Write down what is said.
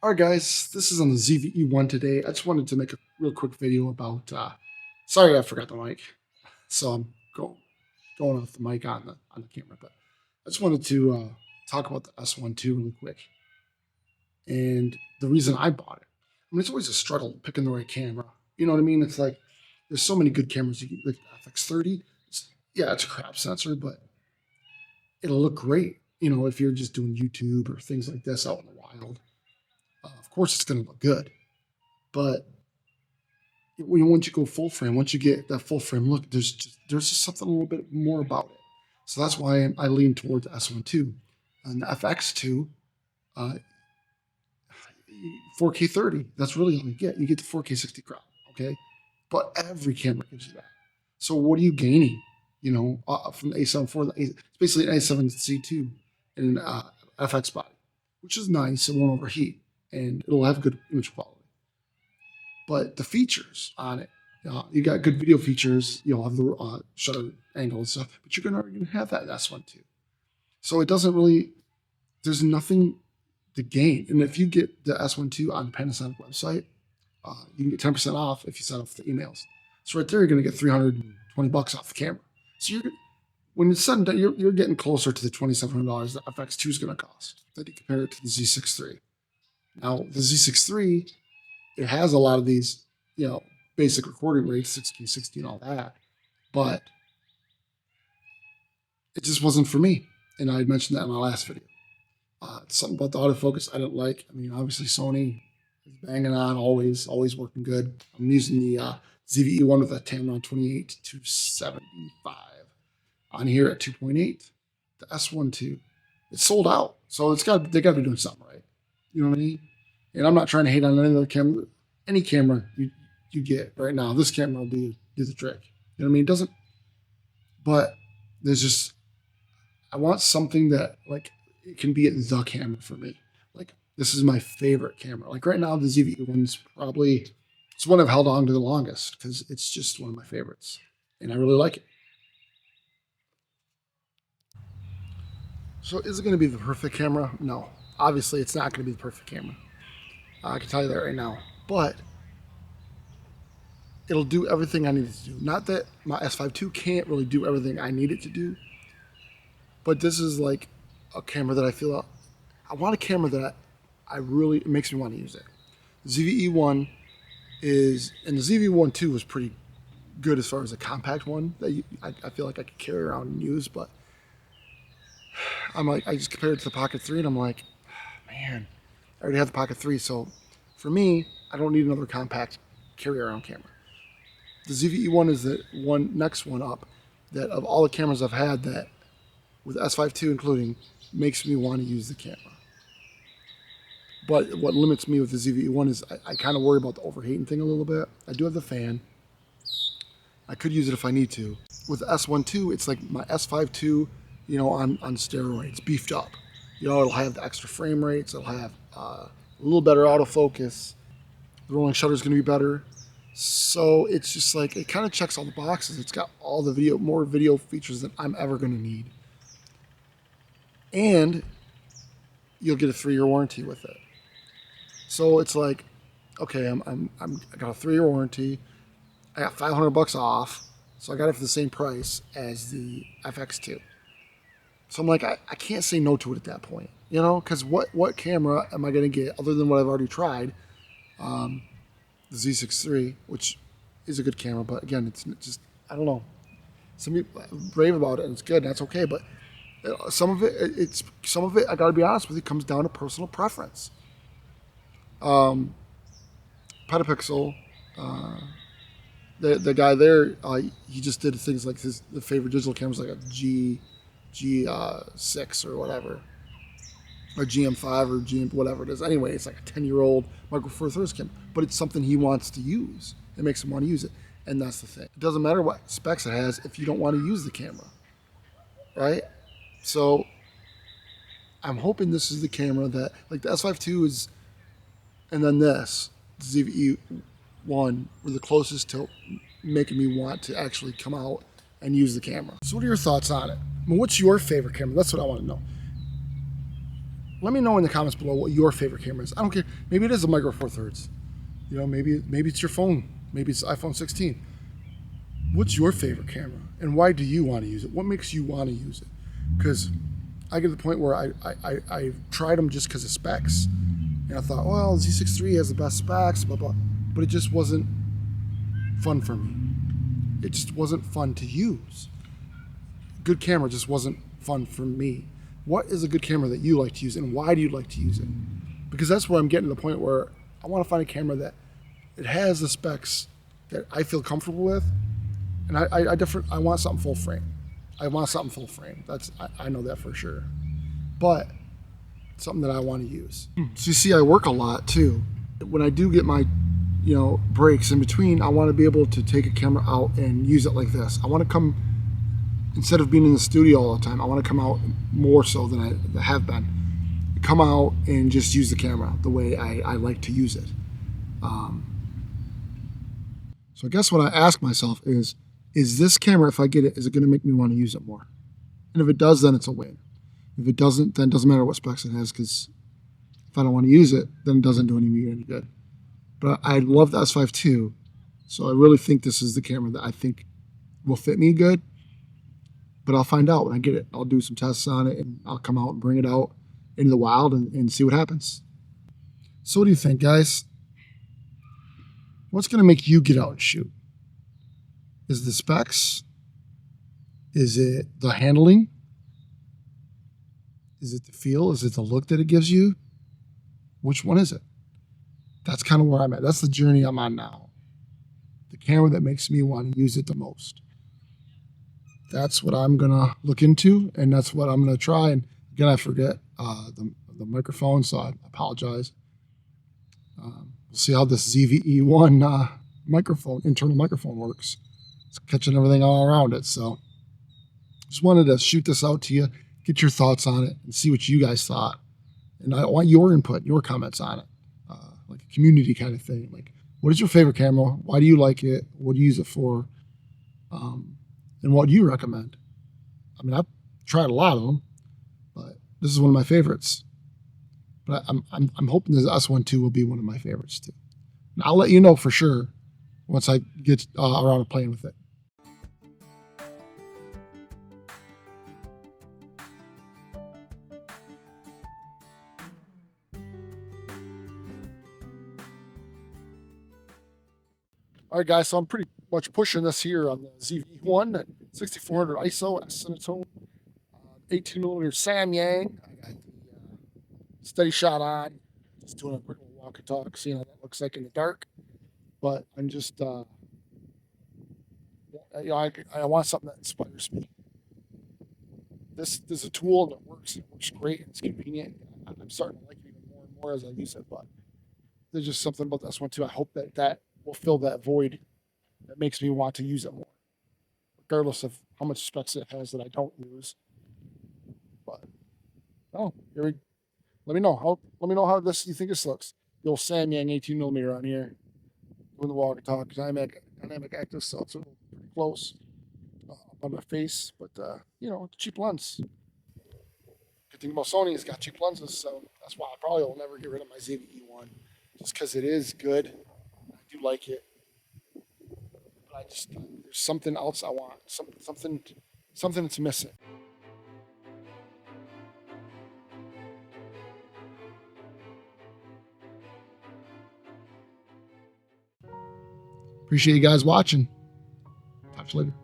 Alright guys, this is on the ZVE1 today. I just wanted to make a real quick video about, sorry I forgot the mic. So I'm going off the mic on the camera, but I just wanted to talk about the S1II really quick. And the reason I bought it. I mean, it's always a struggle picking the right camera. You know what I mean? It's like, there's so many good cameras. You can, like the FX30, yeah, it's a crap sensor, but it'll look great, you know, if you're just doing YouTube or things like this out in the wild. Of course, it's going to look good, but once you go full frame, once you get that full frame look, there's just something a little bit more about it. So that's why I lean towards the S1II. And the FX2, 4K 30. That's really all you get. You get the 4K 60 crop, okay? But every camera gives you that. So what are you gaining? You know, from the A7 IV, it's basically an S1II in an FX body, which is nice. It won't overheat, and it'll have good image quality. But the features on it, you got good video features. You'll have the shutter angle and stuff, but you're already gonna have that in S1II. So it doesn't really. There's nothing to gain. And if you get the S1II on the Panasonic website, you can get 10% off if you sign up for the emails. So right there, you're gonna get $320 off the camera. So when it's said and done, you're getting closer to the $2,700 that FX2 is gonna cost. Then you compare it to the Z6 III. Now the Z6 III, it has a lot of these, you know, basic recording rates, 6K 60 and all that, but it just wasn't for me. And I had mentioned that in my last video. Something about the autofocus I didn't like. I mean, obviously Sony is banging on, always working good. I'm using the ZVE1 with a Tamron 28 to 275 on here at 2.8. The S1II, it's sold out, so they got to be doing something right. You know what I mean? And I'm not trying to hate on any other camera. Any camera you get right now, this camera will do the trick. You know what I mean? It doesn't. But there's just, I want something that like it can be the camera for me. Like this is my favorite camera. Like right now, the ZVE1's probably it's one I've held on to the longest because it's just one of my favorites, and I really like it. So is it going to be the perfect camera? No, obviously it's not going to be the perfect camera. I can tell you that right now. But it'll do everything I need it to do. Not that my S1II can't really do everything I need it to do, but this is like a camera that I feel I want a camera that it makes me want to use it. The ZVE1 is, and the ZVE1 was pretty good as far as a compact one that I feel like I could carry around and use, but I'm like, I just compared it to the Pocket 3 and I'm like, man, I already have the Pocket 3, so for me, I don't need another compact carry-around camera. The ZVE1 is the next one up that of all the cameras I've had that, with S1II including, makes me want to use the camera. But what limits me with the ZVE1 is I kind of worry about the overheating thing a little bit. I do have the fan. I could use it if I need to. With the S1II, it's like my S1II, you know, on steroids, beefed up. You know, it'll have the extra frame rates. It'll have a little better autofocus. The rolling shutter is going to be better. So it's just like, it kind of checks all the boxes. It's got all the more video features than I'm ever going to need. And you'll get a 3-year warranty with it. So it's like, okay, I got a 3-year warranty. I got $500 off. So I got it for the same price as the FX2. So I'm like, I can't say no to it at that point, you know, because what camera am I going to get other than what I've already tried? The Z6 III, which is a good camera, but again, it's just, I don't know. Some people rave about it and it's good and that's okay, but some of it, I got to be honest with you, comes down to personal preference. Petapixel, the guy there, he just did things like the favorite digital cameras like a G6 or whatever, or GM5 or GM whatever it is. Anyway, it's like a 10-year-old Micro Four Thirds camera, but it's something he wants to use. It makes him want to use it, and that's the thing. It doesn't matter what specs it has if you don't want to use the camera, right? So I'm hoping this is the camera that, like the S1II is, and then this, the ZVE1, were the closest to making me want to actually come out and use the camera. So what are your thoughts on it? I mean, what's your favorite camera? That's what I want to know. let me know in the comments below what your favorite camera is. I don't care. Maybe it is a Micro Four Thirds. You know, maybe it's your phone. Maybe it's iPhone 16. What's your favorite camera, and why do you want to use it? What makes you want to use it? Because I get to the point where I tried them just because of specs, and I thought, well, Z6 III has the best specs, blah blah, but it just wasn't fun for me. It just wasn't fun to use. Good camera just wasn't fun for me. What is a good camera that you like to use, and why do you like to use it? Because that's where I'm getting to the point where I want to find a camera that it has the specs that I feel comfortable with, and I want something full frame. I want something full frame. I know that for sure, but something that I want to use. So you see, I work a lot too. When I do get my, breaks in between, I want to be able to take a camera out and use it like this. I want to come. Instead of being in the studio all the time, I want to come out more so than I have been. Come out and just use the camera the way I like to use it. So I guess what I ask myself is this camera, if I get it, is it going to make me want to use it more? And if it does, then it's a win. If it doesn't, then it doesn't matter what specs it has, because if I don't want to use it, then it doesn't do me any good. But I love the S1II, so I really think this is the camera that I think will fit me good. But I'll find out when I get it. I'll do some tests on it, and I'll come out and bring it out into the wild and see what happens. So what do you think, guys? What's going to make you get out and shoot? Is it the specs? Is it the handling? Is it the feel? Is it the look that it gives you? Which one is it? That's kind of where I'm at. That's the journey I'm on now. The camera that makes me want to use it the most. That's what I'm going to look into, and that's what I'm going to try. And again, I forget the microphone, so I apologize. We'll see how this ZVE1 internal microphone works. It's catching everything all around it. So just wanted to shoot this out to you, get your thoughts on it, and see what you guys thought. And I want your input, your comments on it, like a community kind of thing. Like, what is your favorite camera? Why do you like it? What do you use it for? And what do you recommend? I mean, I've tried a lot of them, but this is one of my favorites. But I'm hoping the S1II will be one of my favorites too. And I'll let you know for sure once I get around to playing with it. All right, guys, so I'm pretty much pushing this here on the ZV1 at 6400 ISO, S1II, 18mm Samyang. I got the steady shot on. Just doing a quick little walk and talk, seeing how that looks like in the dark. But I'm just, I want something that inspires me. This is a tool that works. It works great. It's convenient. I'm starting to like it even more and more as I use it. But there's just something about this one too. I hope that will fill that void that makes me want to use it more, regardless of how much specs it has that I don't use. But let me know how this you think this looks. The old Samyang 18mm on here, doing the walk and talk, dynamic active cell, so pretty close up on my face. But cheap lens. Good thing about Sony is got cheap lenses, so that's why I probably will never get rid of my ZVE1, just because it is good. I do like it. But there's something else I want. Something that's missing. Appreciate you guys watching. Talk to you later.